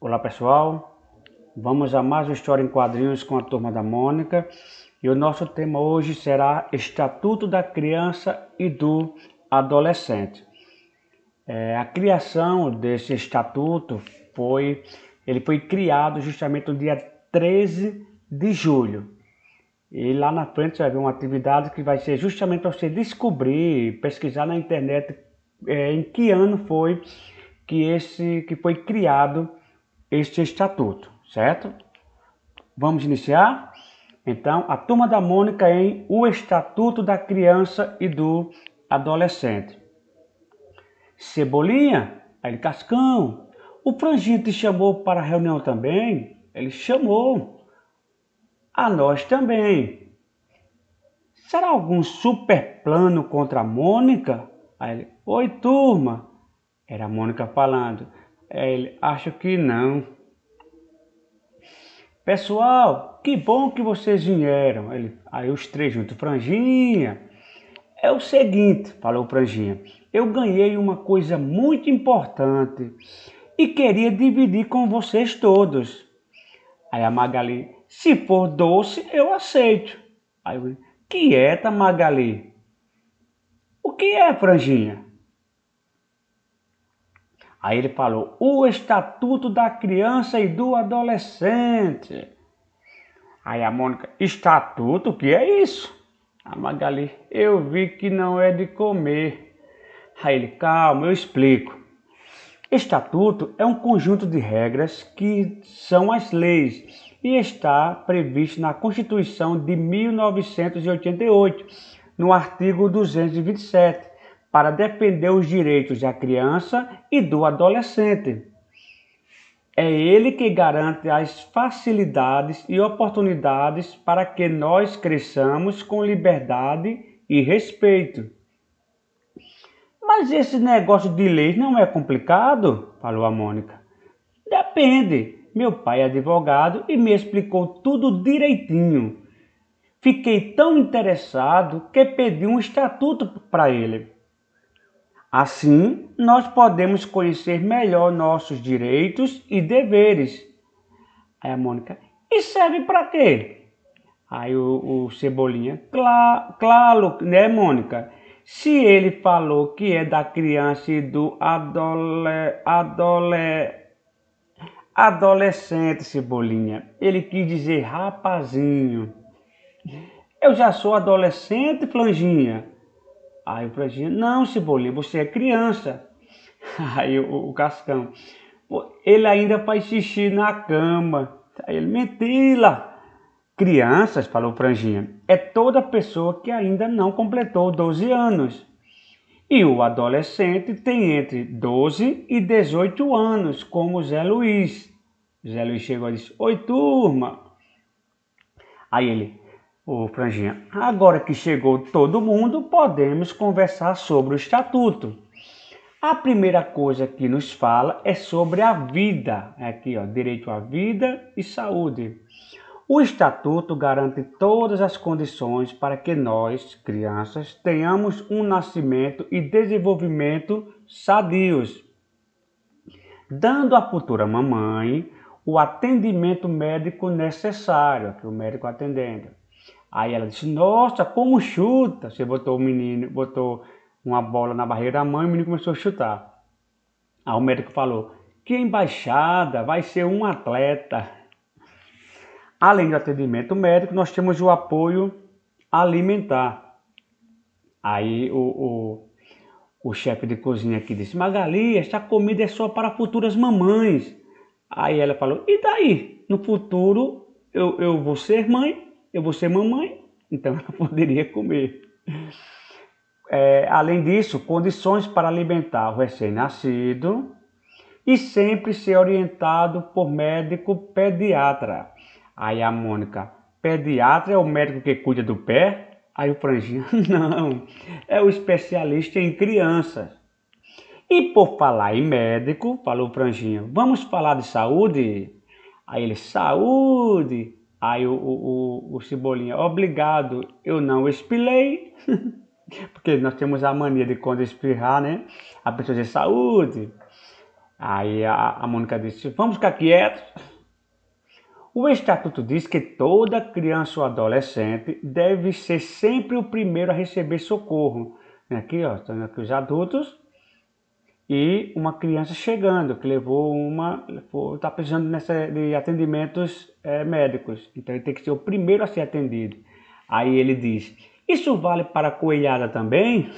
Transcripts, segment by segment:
Olá pessoal, vamos a mais uma história em quadrinhos com a Turma da Mônica e o nosso tema hoje será Estatuto da Criança e do Adolescente. A criação desse estatuto foi criado justamente no dia 13 de julho. E lá na frente você vai ver uma atividade que vai ser justamente para você descobrir, pesquisar na internet em que ano foi que foi criado este estatuto, certo? Vamos iniciar? Então, a Turma da Mônica em O Estatuto da Criança e do Adolescente. Cebolinha, aí ele, Cascão, o Franjinho te chamou para a reunião também? Ele chamou. A nós também. Será algum super plano contra a Mônica? Aí ele, oi turma. Era a Mônica falando. Aí ele, acho que não. Pessoal, que bom que vocês vieram. Aí os três juntos, Franjinha. É o seguinte, falou Franjinha, eu ganhei uma coisa muito importante e queria dividir com vocês todos. Aí a Magali, se for doce, eu aceito. Aí eu, quieta, Magali. O que é, Franjinha? Aí ele falou, o Estatuto da Criança e do Adolescente. Aí a Mônica, estatuto? O que é isso? A Magali, eu vi que não é de comer. Aí ele, calma, eu explico. Estatuto é um conjunto de regras que são as leis e está previsto na Constituição de 1988, no artigo 227, para defender os direitos da criança e do adolescente. É ele que garante as facilidades e oportunidades para que nós cresçamos com liberdade e respeito. Mas esse negócio de leis não é complicado? Falou a Mônica. Depende. Meu pai é advogado e me explicou tudo direitinho. Fiquei tão interessado que pedi um estatuto para ele. Assim, nós podemos conhecer melhor nossos direitos e deveres. Aí a Mônica, e serve para quê? Aí o Cebolinha, claro, né, Mônica? Se ele falou que é da criança e do adolescente, Cebolinha, ele quis dizer rapazinho. Eu já sou adolescente, Franjinha. Aí o Franjinha, não, Cebolinha, você é criança. Aí o Cascão, ele ainda faz xixi na cama. Aí ele, mentira. Crianças, falou Franjinha, é toda pessoa que ainda não completou 12 anos. E o adolescente tem entre 12 e 18 anos, como o Zé Luiz. Zé Luiz chegou e disse, oi turma. Aí ele, ô Franjinha, agora que chegou todo mundo, podemos conversar sobre o estatuto. A primeira coisa que nos fala é sobre a vida. Aqui, ó, direito à vida e saúde. O Estatuto garante todas as condições para que nós, crianças, tenhamos um nascimento e desenvolvimento sadios, dando à futura mamãe o atendimento médico necessário, que o médico atendendo. Aí ela disse, nossa, como chuta! Você botou o menino, botou uma bola na barriga da mãe e o menino começou a chutar. Aí o médico falou, que embaixada, vai ser um atleta. Além do atendimento médico, nós temos o apoio alimentar. Aí o chefe de cozinha aqui disse, Magali, essa comida é só para futuras mamães. Aí ela falou, e daí? No futuro eu vou ser mãe, eu vou ser mamãe, então ela poderia comer. Além disso, condições para alimentar o recém-nascido e sempre ser orientado por médico pediatra. Aí a Mônica, pediatra é o médico que cuida do pé? Aí o Franjinha, não, é o especialista em crianças. E por falar em médico, falou o Franjinha, vamos falar de saúde? Aí ele, saúde? Aí o Cebolinha, obrigado, eu não espilhei. Porque nós temos a mania de quando espirrar, né? A pessoa diz saúde. Aí a Mônica disse, vamos ficar quietos. O Estatuto diz que toda criança ou adolescente deve ser sempre o primeiro a receber socorro. Aqui, ó, estão aqui os adultos e uma criança chegando, que está precisando de atendimentos médicos. Então ele tem que ser o primeiro a ser atendido. Aí ele diz, isso vale para a coelhada também?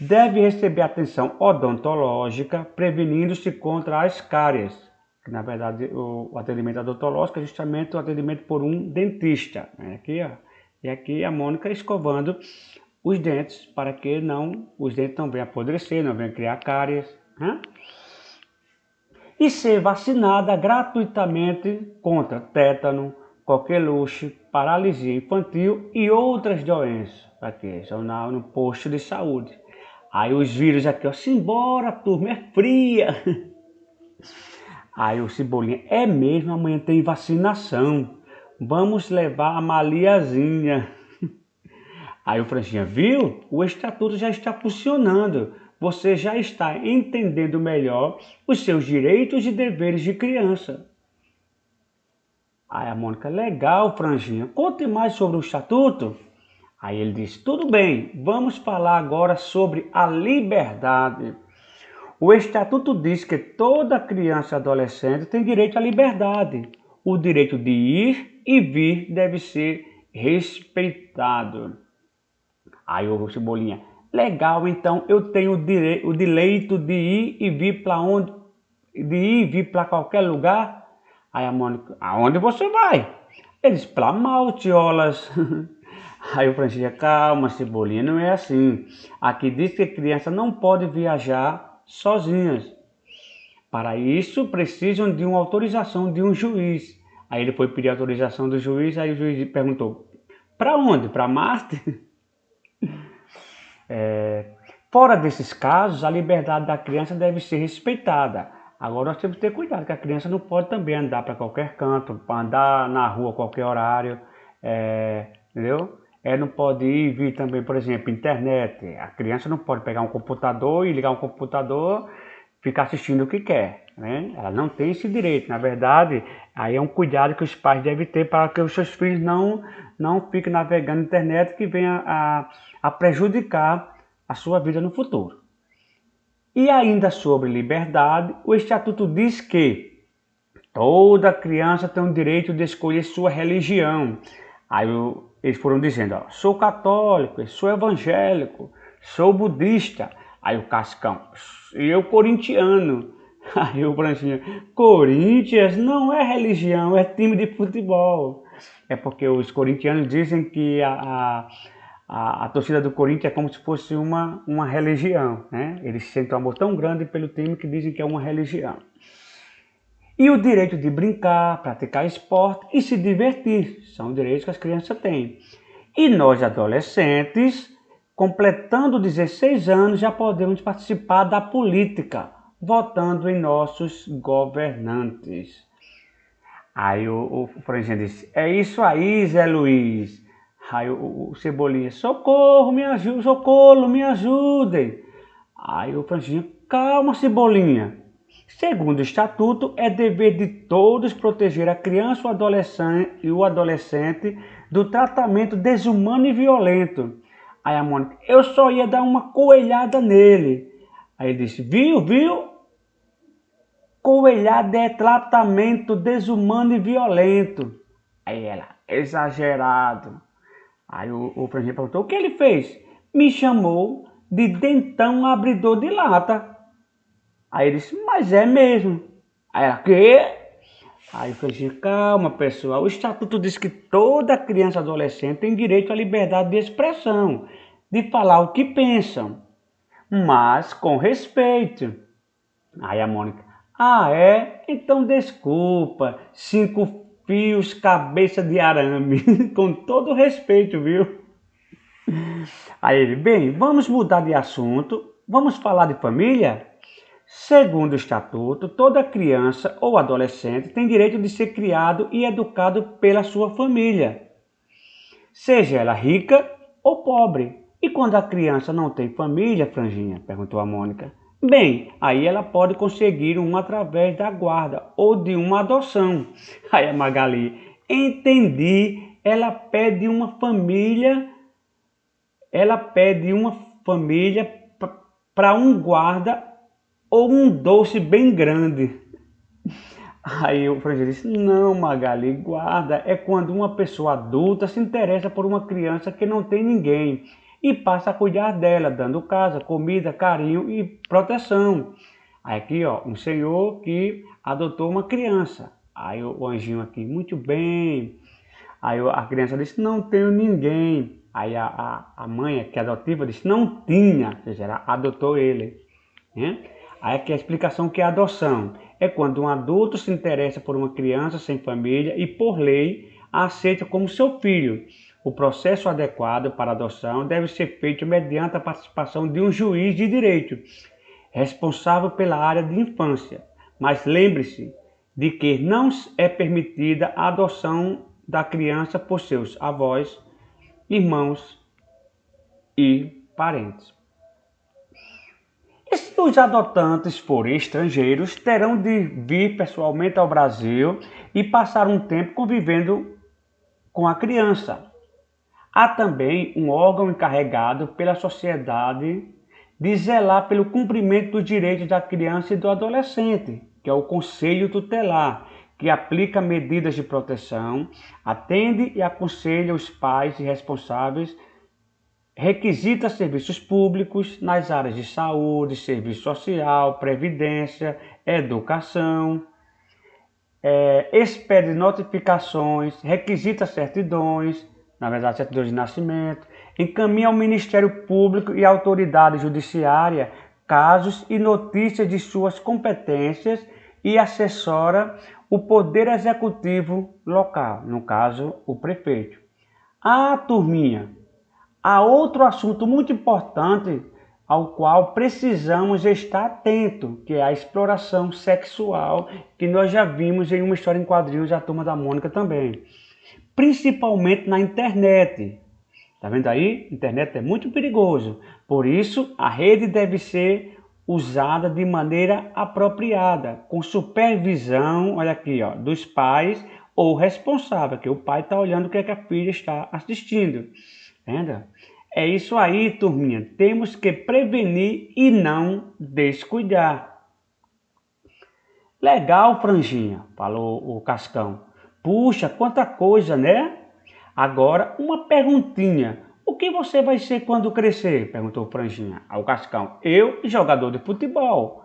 Deve receber atenção odontológica, prevenindo-se contra as cáries. Na verdade, o atendimento odontológico é justamente o atendimento por um dentista. Aqui, ó. E aqui a Mônica escovando os dentes para que os dentes não venham apodrecer, não venham criar cáries. Né? E ser vacinada gratuitamente contra tétano, coqueluche, paralisia infantil e outras doenças. Aqui, são no posto de saúde. Aí os vírus aqui, ó, simbora, turma, é fria. Aí o Cebolinha, é mesmo, amanhã tem vacinação. Vamos levar a Maliazinha. Aí o Franjinha, viu? O estatuto já está funcionando. Você já está entendendo melhor os seus direitos e deveres de criança. Aí a Mônica, legal, Franjinha. Conte mais sobre o estatuto. Aí ele disse, tudo bem, vamos falar agora sobre a liberdade. O Estatuto diz que toda criança e adolescente tem direito à liberdade. O direito de ir e vir deve ser respeitado. Aí o Cebolinha, legal, então eu tenho o direito de ir e vir para onde? De ir e vir para qualquer lugar? Aí a Mônica, aonde você vai? Eles, para Maltiolas. Aí o Francisco, calma, Cebolinha, não é assim. Aqui diz que a criança não pode viajar sozinhas. Para isso, precisam de uma autorização de um juiz. Aí ele foi pedir a autorização do juiz, aí o juiz perguntou, para onde? Para Marte? Fora desses casos, a liberdade da criança deve ser respeitada. Agora nós temos que ter cuidado, que a criança não pode também andar para qualquer canto, andar na rua a qualquer horário, entendeu? Não pode ir e vir também, por exemplo, internet. A criança não pode pegar um computador e ligar um computador, ficar assistindo o que quer, né? Ela não tem esse direito. Na verdade, aí é um cuidado que os pais devem ter para que os seus filhos não fiquem navegando na internet que venha a prejudicar a sua vida no futuro. E ainda sobre liberdade, o Estatuto diz que toda criança tem o direito de escolher sua religião. Aí eles foram dizendo, ó, sou católico, sou evangélico, sou budista. Aí o Cascão, e eu corintiano. Aí o Branchinho, Corinthians não é religião, é time de futebol. É porque os corintianos dizem que a torcida do Corinthians é como se fosse uma religião, né? Eles sentem um amor tão grande pelo time que dizem que é uma religião. E o direito de brincar, praticar esporte e se divertir. São direitos que as crianças têm. E nós, adolescentes, completando 16 anos, já podemos participar da política, votando em nossos governantes. Aí o Franjinha disse, é isso aí, Zé Luiz. Aí o Cebolinha, socorro, me ajudem. Aí o Franjinha, calma, Cebolinha. Segundo o Estatuto, é dever de todos proteger a criança e o adolescente do tratamento desumano e violento. Aí a Mônica, eu só ia dar uma coelhada nele. Aí ele disse, viu? Coelhada é tratamento desumano e violento. Aí ela, exagerado. Aí o Franjinha perguntou, o que ele fez? Me chamou de dentão abridor de lata. Aí ele disse, mas é mesmo. Aí ela, quê? Aí eu falei assim, calma pessoal, o Estatuto diz que toda criança e adolescente tem direito à liberdade de expressão, de falar o que pensam, mas com respeito. Aí a Mônica, então desculpa, 5 fios cabeça de arame, com todo respeito, viu? Aí ele, bem, vamos mudar de assunto, vamos falar de família? Segundo o Estatuto, toda criança ou adolescente tem direito de ser criado e educado pela sua família, seja ela rica ou pobre. E quando a criança não tem família, Franjinha? Perguntou a Mônica. Bem, aí ela pode conseguir um através da guarda ou de uma adoção. Aí a Magali, entendi, ela pede uma família para um guarda ou um doce bem grande. Aí o Frangeli disse, não, Magali, guarda é quando uma pessoa adulta se interessa por uma criança que não tem ninguém e passa a cuidar dela, dando casa, comida, carinho e proteção. Aí aqui, ó, um senhor que adotou uma criança. Aí o anjinho aqui, muito bem. Aí a criança disse, não tenho ninguém. Aí a mãe, que é adotiva, disse, não tinha, ou seja, ela adotou ele, né? Aí aqui a explicação que é adoção. É quando um adulto se interessa por uma criança sem família e, por lei, a aceita como seu filho. O processo adequado para a adoção deve ser feito mediante a participação de um juiz de direito, responsável pela área de infância. Mas lembre-se de que não é permitida a adoção da criança por seus avós, irmãos e parentes. E se os adotantes forem estrangeiros, terão de vir pessoalmente ao Brasil e passar um tempo convivendo com a criança. Há também um órgão encarregado pela sociedade de zelar pelo cumprimento dos direitos da criança e do adolescente, que é o Conselho Tutelar, que aplica medidas de proteção, atende e aconselha os pais e responsáveis, requisita serviços públicos nas áreas de saúde, serviço social, previdência, educação, expede notificações, requisita certidões, na verdade certidões de nascimento, encaminha ao Ministério Público e à autoridade judiciária casos e notícias de suas competências e assessora o Poder Executivo local, no caso, o prefeito. Turminha, há outro assunto muito importante ao qual precisamos estar atento, que é a exploração sexual, que nós já vimos em uma história em quadrinhos da Turma da Mônica também. Principalmente na internet. Tá vendo aí? Internet é muito perigoso. Por isso, a rede deve ser usada de maneira apropriada, com supervisão, olha aqui, ó, dos pais ou responsável, que o pai está olhando o que é que a filha está assistindo. Entendeu? É isso aí, turminha. Temos que prevenir e não descuidar. Legal, Franjinha, falou o Cascão. Puxa, quanta coisa, né? Agora, uma perguntinha. O que você vai ser quando crescer? Perguntou o Franjinha ao Cascão. Eu, jogador de futebol.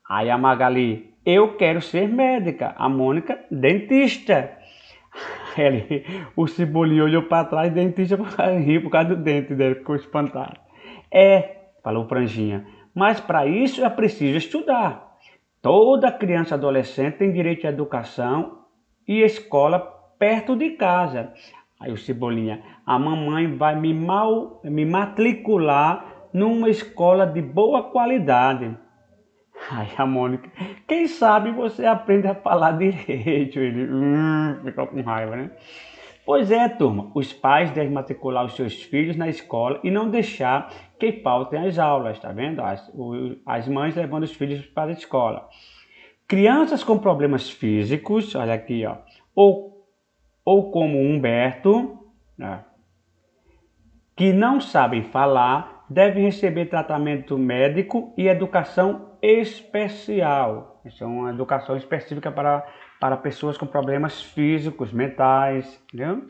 Aí a Magali, eu quero ser médica. A Mônica, dentista. O Cebolinha olhou para trás, dentista riu por causa do dente dele, ficou espantado. Falou Franjinha, mas para isso é preciso estudar. Toda criança e adolescente tem direito à educação e escola perto de casa. Aí o Cebolinha, a mamãe vai me matricular numa escola de boa qualidade. Aí a Mônica, quem sabe você aprende a falar direito. Ele ficou com raiva, né? Pois é, turma, os pais devem matricular os seus filhos na escola e não deixar que faltem as aulas, tá vendo? As mães levando os filhos para a escola. Crianças com problemas físicos, olha aqui, ó, ou como Humberto, né, que não sabem falar, devem receber tratamento médico e educação especial. Isso é uma educação específica para pessoas com problemas físicos, mentais, entendeu?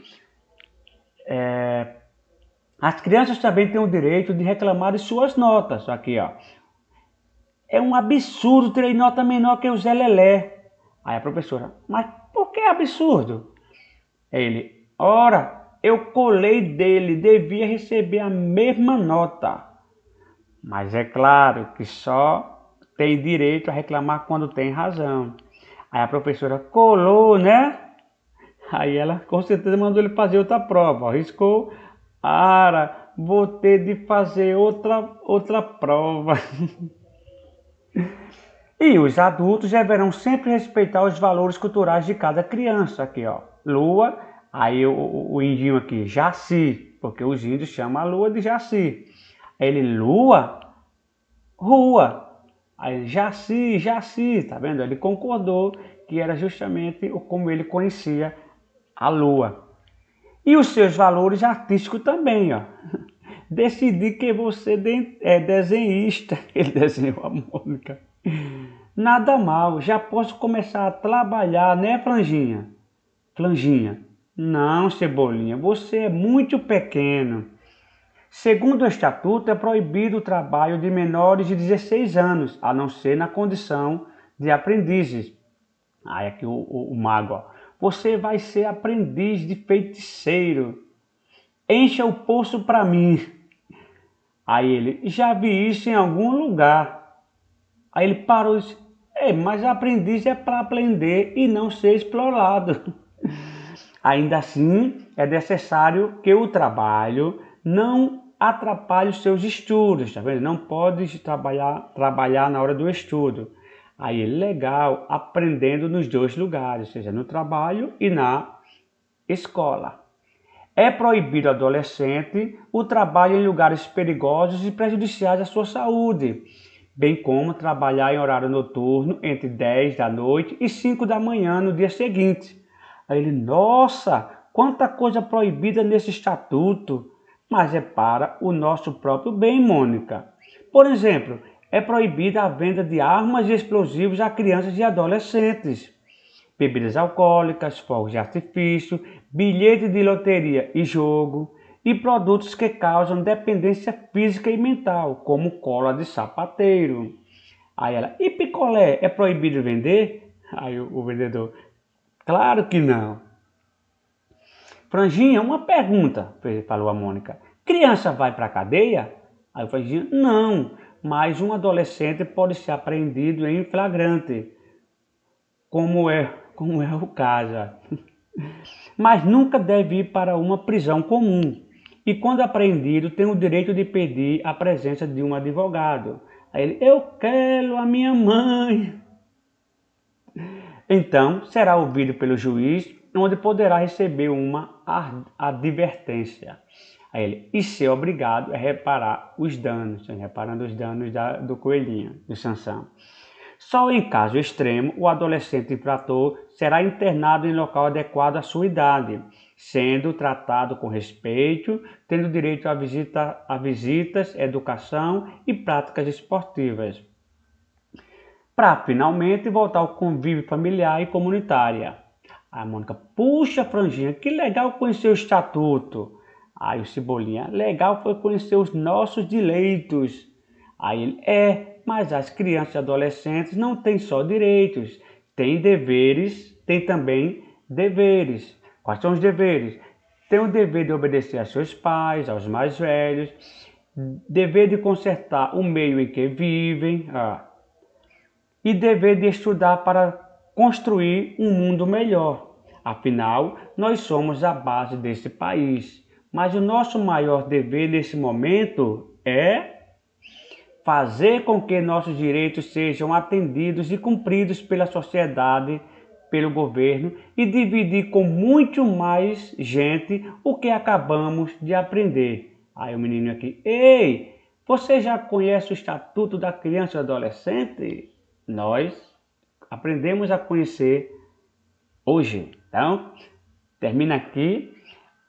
As crianças também têm o direito de reclamar de suas notas. Aqui, ó. É um absurdo ter nota menor que o Zé Lelé. Aí a professora, mas por que absurdo? Ele, ora, eu colei dele, devia receber a mesma nota. Mas é claro que só tem direito a reclamar quando tem razão. Aí a professora colou, né? Aí ela com certeza mandou ele fazer outra prova. Riscou, vou ter de fazer outra prova. E os adultos deverão sempre respeitar os valores culturais de cada criança. Aqui, ó, lua, aí o indinho aqui, Jaci, porque os índios chamam a lua de Jaci. Ele, lua, rua. Aí, Jaci, Jaci, tá vendo? Ele concordou que era justamente como ele conhecia a lua. E os seus valores artísticos também, ó. Decidi que você é desenhista. Ele desenhou a Mônica. Nada mal, já posso começar a trabalhar, né, Franjinha? Franjinha. Não, Cebolinha, você é muito pequeno. Segundo o estatuto, é proibido o trabalho de menores de 16 anos, a não ser na condição de aprendizes. Aí aqui o mago, ó. Você vai ser aprendiz de feiticeiro. Encha o poço para mim. Aí ele, já vi isso em algum lugar. Aí ele parou e disse, mas aprendiz é para aprender e não ser explorado. Ainda assim, é necessário que o trabalho não atrapalhe os seus estudos, tá vendo? Não pode trabalhar na hora do estudo. Aí ele, legal, aprendendo nos dois lugares, seja no trabalho e na escola. É proibido ao adolescente o trabalho em lugares perigosos e prejudiciais à sua saúde, bem como trabalhar em horário noturno entre 10 da noite e 5 da manhã no dia seguinte. Aí ele, nossa, quanta coisa proibida nesse estatuto, mas é para o nosso próprio bem, Mônica. Por exemplo, é proibida a venda de armas e explosivos a crianças e adolescentes. Bebidas alcoólicas, fogos de artifício, bilhetes de loteria e jogo, e produtos que causam dependência física e mental, como cola de sapateiro. Aí ela, e picolé é proibido vender? Aí o vendedor, claro que não. Franjinha, uma pergunta, falou a Mônica. Criança vai para a cadeia? Aí o Franjinha, não, mas um adolescente pode ser apreendido em flagrante, como é o caso. Mas nunca deve ir para uma prisão comum. E quando apreendido, tem o direito de pedir a presença de um advogado. Aí ele, eu quero a minha mãe. Então, será ouvido pelo juiz, onde poderá receber uma advertência. Aí ele, e ser obrigado a reparar os danos, reparando os danos do coelhinho, do Sansão. Só em caso extremo, o adolescente infrator será internado em local adequado à sua idade, sendo tratado com respeito, tendo direito a visitas, educação e práticas esportivas, para finalmente voltar ao convívio familiar e comunitária. A Mônica, puxa, Franjinha, que legal conhecer o estatuto. Aí o Cebolinha, legal foi conhecer os nossos direitos. Aí ele, mas as crianças e adolescentes não têm só direitos, têm deveres, têm também deveres. Quais são os deveres? Tem o dever de obedecer a seus pais, aos mais velhos, dever de consertar o meio em que vivem, e dever de estudar para construir um mundo melhor. Afinal, nós somos a base desse país. Mas o nosso maior dever nesse momento é fazer com que nossos direitos sejam atendidos e cumpridos pela sociedade, pelo governo e dividir com muito mais gente o que acabamos de aprender. Aí o menino aqui, ei, você já conhece o Estatuto da Criança e do Adolescente? Nós aprendemos a conhecer hoje. Então, termina aqui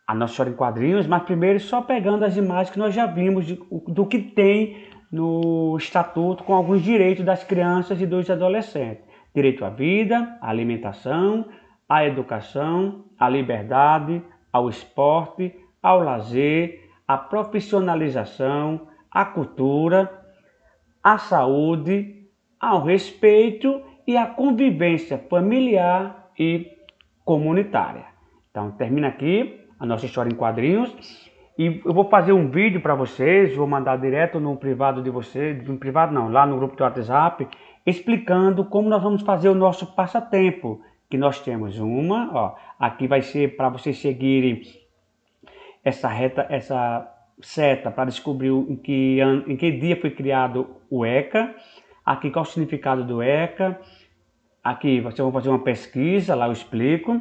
a nossa história em quadrinhos, mas primeiro só pegando as imagens que nós já vimos do que tem no estatuto com alguns direitos das crianças e dos adolescentes. Direito à vida, à alimentação, à educação, à liberdade, ao esporte, ao lazer, à profissionalização, à cultura, à saúde, ao respeito e à convivência familiar e comunitária. Então termina aqui a nossa história em quadrinhos. E eu vou fazer um vídeo para vocês, vou mandar direto no privado de vocês, no privado não, lá no grupo do WhatsApp, explicando como nós vamos fazer o nosso passatempo. Que nós temos aqui vai ser para vocês seguirem essa seta para descobrir em que dia foi criado o ECA, aqui qual é o significado do ECA, aqui vocês vão fazer uma pesquisa, lá eu explico.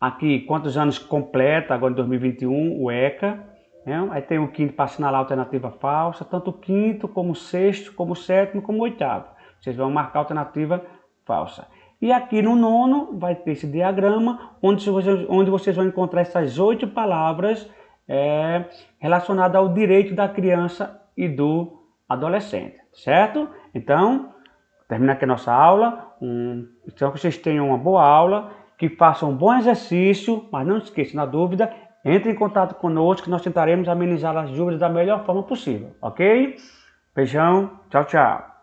Aqui, quantos anos completa, agora em 2021, o ECA. Né? Aí tem o quinto para assinalar a alternativa falsa, tanto o quinto, como o sexto, como o sétimo, como o oitavo. Vocês vão marcar a alternativa falsa. E aqui no nono vai ter esse diagrama, onde vocês vão encontrar essas 8 palavras relacionadas ao direito da criança e do adolescente, certo? Então, termina aqui a nossa aula. Espero que vocês tenham uma boa aula, que façam um bom exercício, mas não se esqueçam, na dúvida, entre em contato conosco que nós tentaremos amenizar as dúvidas da melhor forma possível, ok? Beijão, tchau, tchau.